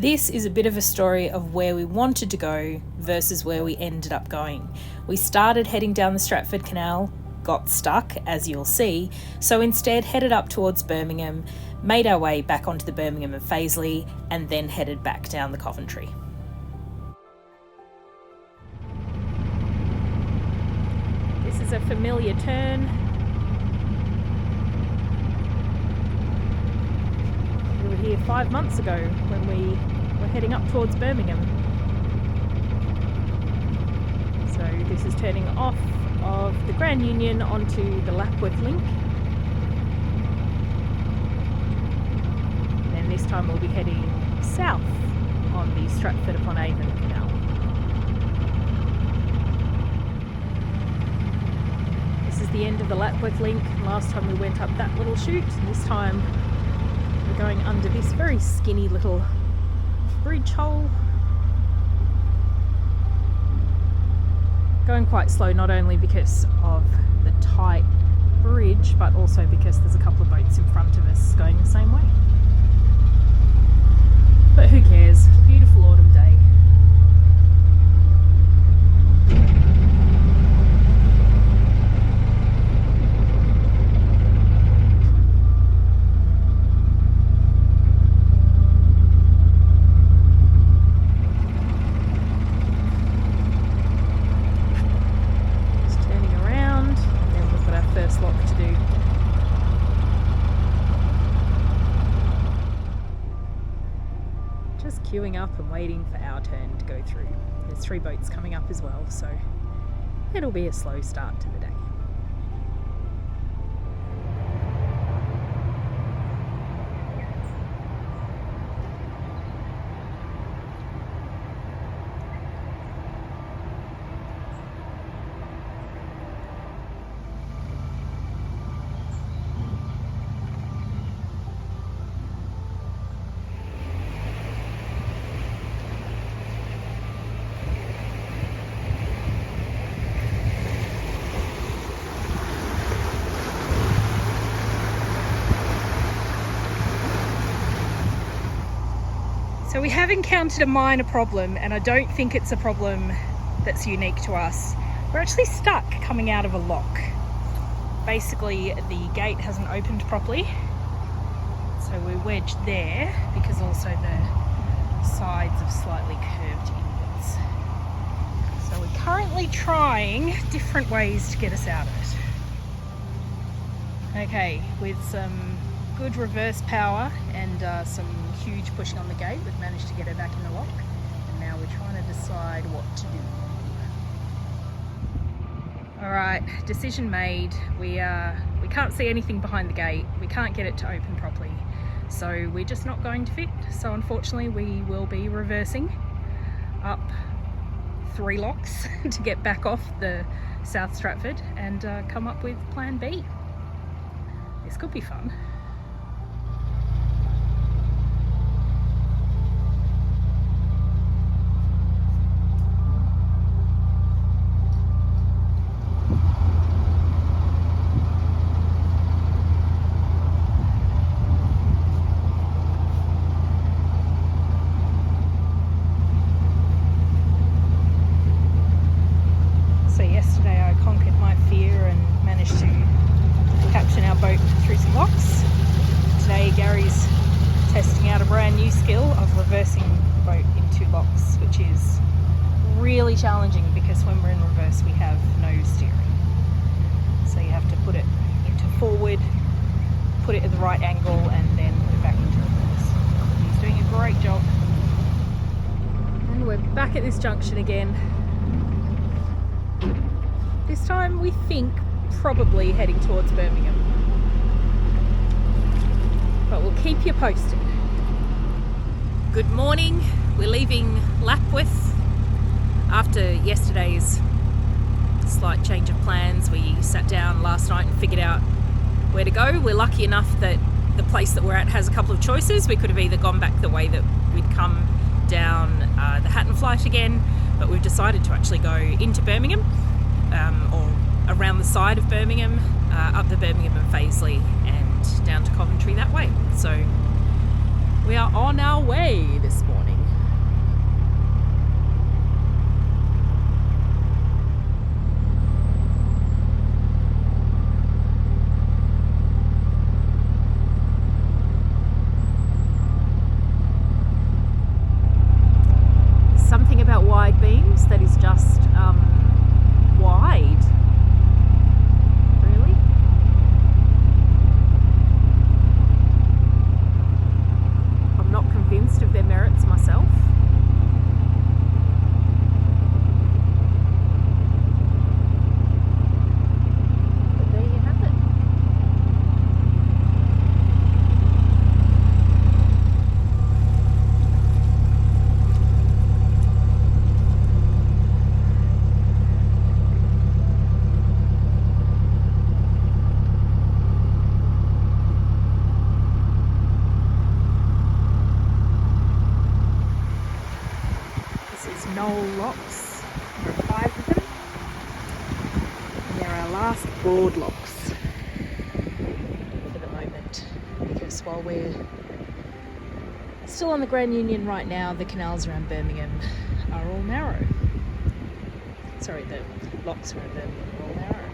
This is a bit of a story of where we wanted to go versus where we ended up going. We started heading down the Stratford Canal, got stuck, as you'll see, so instead headed up towards Birmingham, made our way back onto the Birmingham and Fazeley, and then headed back down the Coventry. This is a familiar turn. We were here 5 months ago when we were heading up towards Birmingham. So this is turning off of the Grand Union onto the Lapor link. And then this time we'll be heading south on the Stratford-upon-Avon canal. This is the end of the Lapor link. Last time we went up that little chute, and this time we're going under this very skinny little bridge hole. Going quite slow, not only because of the tight bridge, but also because there's a couple of boats in front of us going the same way. But who cares? Beautiful autumn day. Queuing up and waiting for our turn to go through. There's 3 boats coming up as well, so it'll be a slow start to the day. So we have encountered a minor problem, and I don't think it's a problem that's unique to us. We're actually stuck coming out of a lock. Basically, the gate hasn't opened properly, so we're wedged there because also the sides have slightly curved inwards. So we're currently trying different ways to get us out of it. Okay, with some good reverse power and some huge pushing on the gate, we've managed to get her back in the lock, and now we're trying to decide what to do. Alright, decision made. We can't see anything behind the gate, we can't get it to open properly, so we're just not going to fit. So unfortunately we will be reversing up 3 locks to get back off the South Stratford and come up with plan B. This could be fun. Gary's testing out a brand new skill of reversing the boat in 2 locks, which is really challenging because when we're in reverse we have no steering. So you have to put it into forward, put it at the right angle, and then put it back into reverse. He's doing a great job. And we're back at this junction again. This time we think probably heading towards Birmingham. But we'll keep you posted. Good morning. We're leaving Lapor. After yesterday's slight change of plans, we sat down last night and figured out where to go. We're lucky enough that the place that we're at has a couple of choices. We could have either gone back the way that we'd come down the Hatton flight again, but we've decided to actually go into Birmingham, or around the side of Birmingham, up the Birmingham and Fazeley, and down to Coventry that way. So we are on our way this morning. board locks for the moment, because while we're still on the Grand Union right now, the canals around Birmingham are all narrow. Sorry, the locks around Birmingham are all narrow.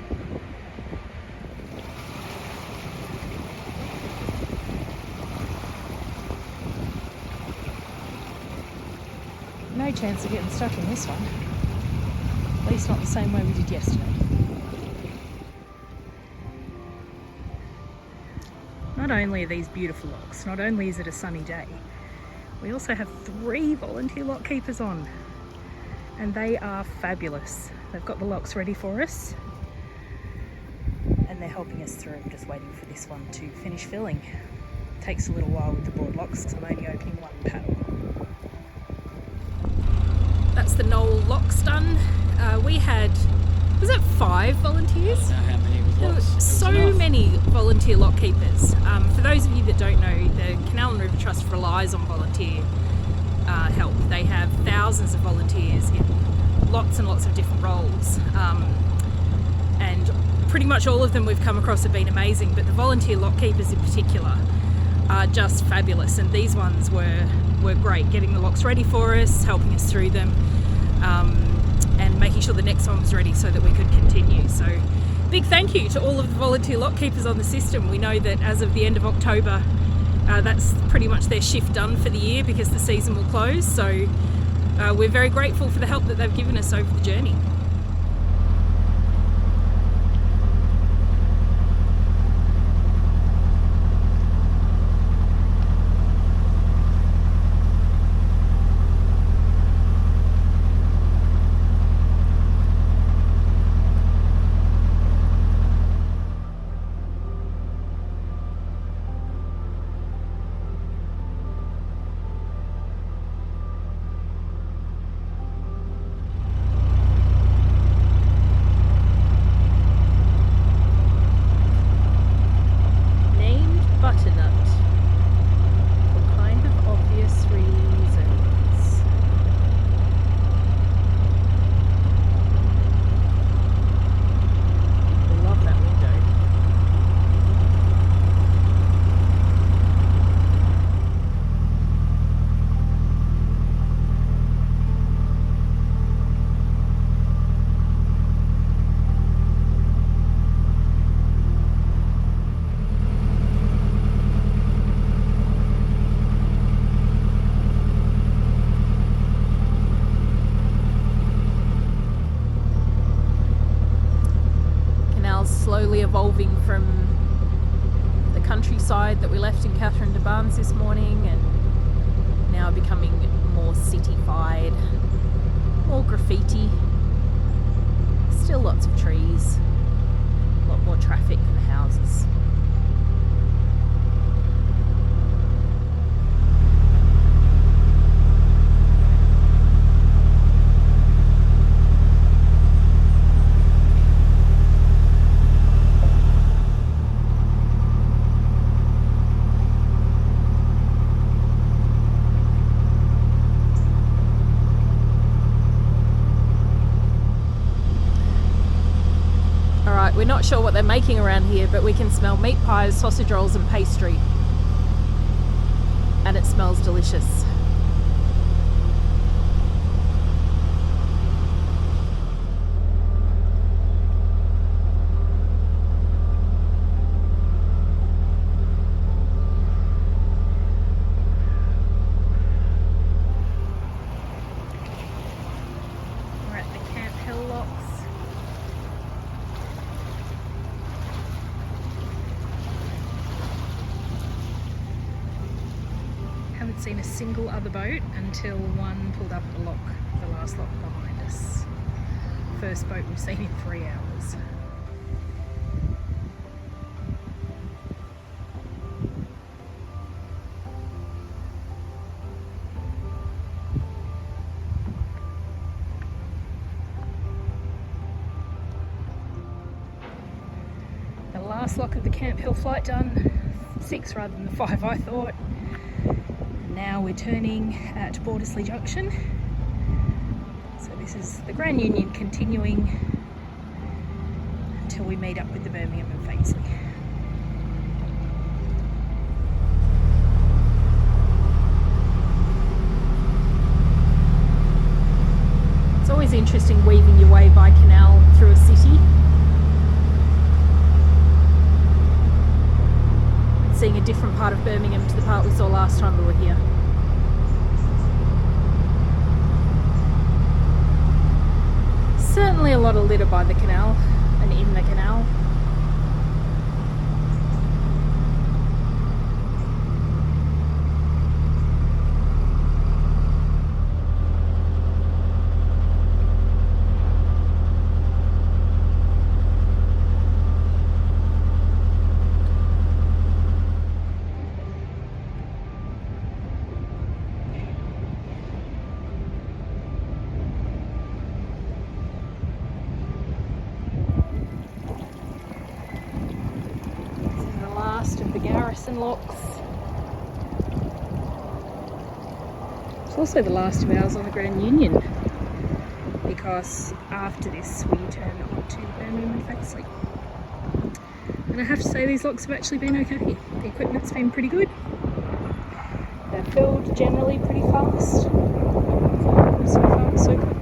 No chance of getting stuck in this one. At least not the same way we did yesterday. Not only are these beautiful locks, not only is it a sunny day, we also have 3 volunteer lock keepers on, and they are fabulous. They've got the locks ready for us and they're helping us through. I'm just waiting for this one to finish filling. It takes a little while with the board locks because I'm only opening one paddle. That's the Knoll locks done. We had, was it 5 volunteers? I don't know how many was There were locks. so many volunteer lock keepers. For those of you that don't know, the Canal and River Trust relies on volunteer help. They have thousands of volunteers in lots and lots of different roles, and pretty much all of them we've come across have been amazing, but the volunteer lock keepers in particular are just fabulous, and these ones were great, getting the locks ready for us, helping us through them, and making sure the next one was ready so that we could continue. So big thank you to all of the volunteer lock keepers on the system. We know that as of the end of October, that's pretty much their shift done for the year because the season will close. So we're very grateful for the help that they've given us over the journey. Slowly evolving from the countryside that we left in Stratford-upon-Avon this morning, and now becoming more city-fied, more graffiti, still lots of trees, a lot more traffic and houses. We're not sure what they're making around here, but we can smell meat pies, sausage rolls and pastry, and it smells delicious. We're at the Camp Hill Locks. Haven't seen a single other boat until one pulled up at the lock, the last lock behind us. First boat we've seen in 3 hours. The last lock of the Camp Hill flight done, 6 rather than the 5 I thought. Now we're turning at Basley Junction. So this is the Grand Union continuing to until we meet up with the Birmingham and Basley. It's always interesting weaving your way by canal through a city. And seeing a different part of Birmingham to the part we saw last time we were here. Certainly a lot of litter by the canal and in the canal. Of the Garrison Locks. It's also the last of ours on the Grand Union, because after this we turn onto Birmingham and Basley. And I have to say these locks have actually been okay. The equipment's been pretty good. They're filled generally pretty fast. So far so good.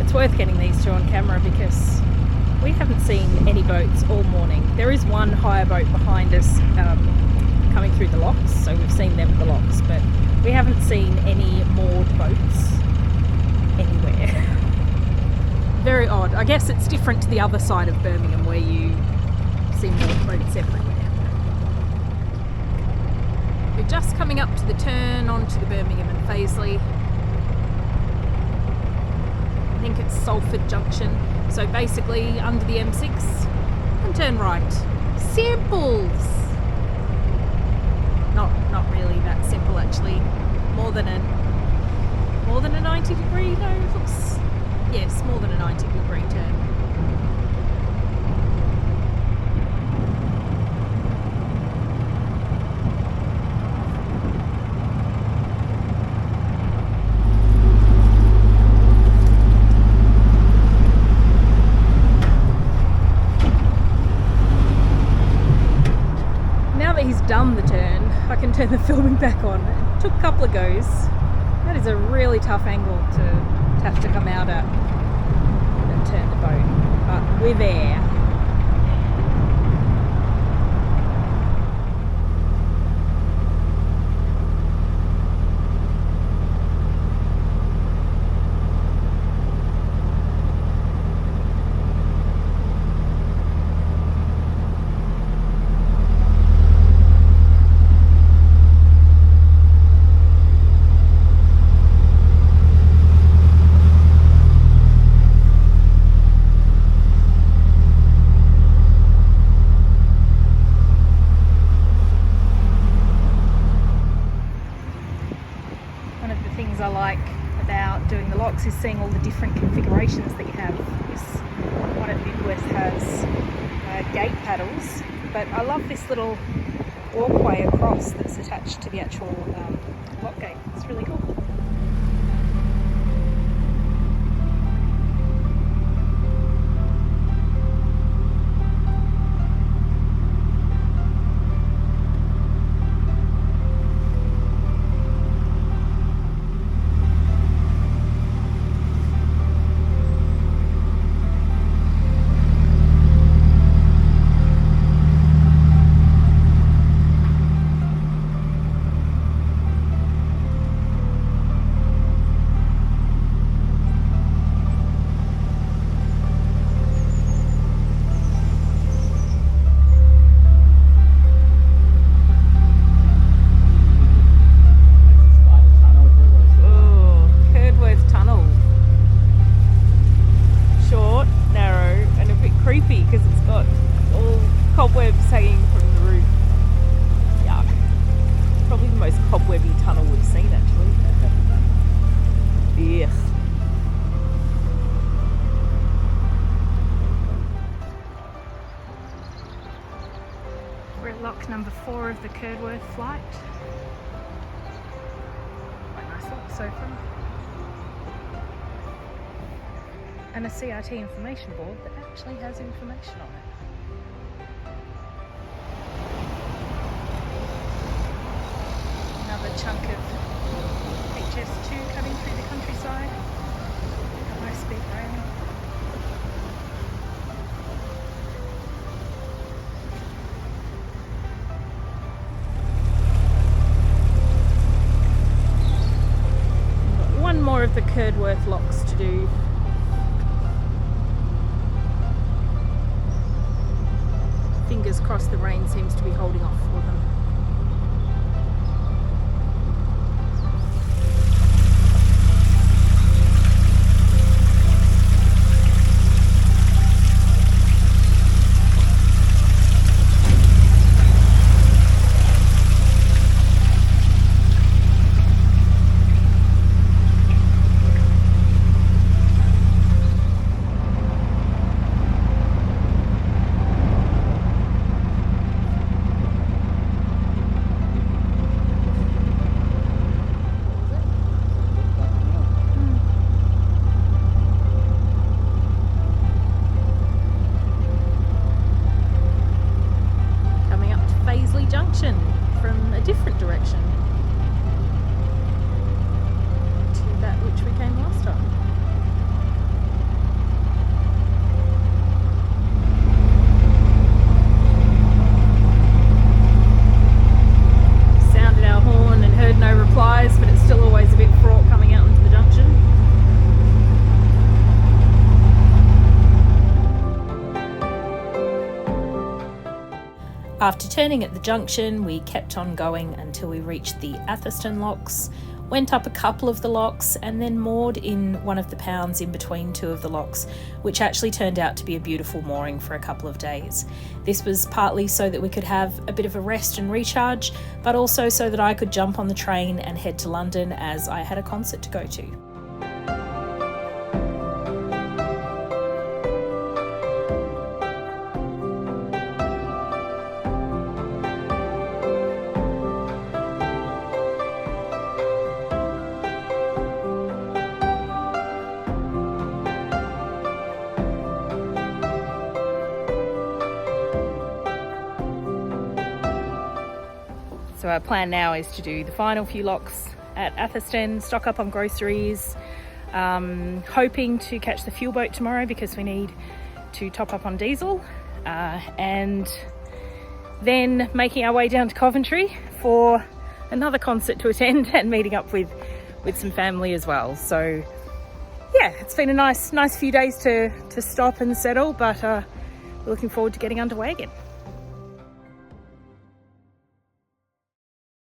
It's worth getting these two on camera because we haven't seen any boats all morning. There is one hire boat behind us coming through the locks, so we've seen them at the locks, but we haven't seen any moored boats anywhere. Very odd. I guess it's different to the other side of Birmingham where you see moored boats everywhere. We're just coming up to the turn onto the Birmingham and Basley. I think it's Stratford Junction. So basically under the M6 and turn right. Simples! Not really that simple actually. More than a 90 degree, no, it looks, yes, more than a 90 degree turn. He's done the turn, I can turn the filming back on. It took a couple of goes. That is a really tough angle to have to come out at and turn the boat, but we're there. I like about doing the locks is seeing all the different configurations that you have. This one at Midway has gate paddles, but I love this little walkway across that's attached to the actual lock gate. It's really cool. Cobwebs hanging from the roof. Yuck. Probably the most cobwebby tunnel we've seen actually. Ugh. We're at lock number 4 of the Curdworth flight. Quite nice lock so far. and a CRT information board that actually has information on it. Another chunk of HS2 cutting through the countryside. A high speed rail. We've got one more of the Curdworth locks to do. Fingers crossed the rain seems to be holding off for them. Basley Junction from a different direction to that which we came last time. Sounded our horn and heard no replies, but it's still always a bit fraught coming out into the junction. After turning at the junction, we kept on going until we reached the Aon Locks, went up a couple of the locks, and then moored in one of the pounds in between two of the locks, which actually turned out to be a beautiful mooring for a couple of days. This was partly so that we could have a bit of a rest and recharge, but also so that I could jump on the train and head to London as I had a concert to go to. So our plan now is to do the final few locks at Athelstan, stock up on groceries, hoping to catch the fuel boat tomorrow because we need to top up on diesel, and then making our way down to Coventry for another concert to attend and meeting up with some family as well. So yeah, it's been a nice few days to stop and settle, but we're looking forward to getting underway again.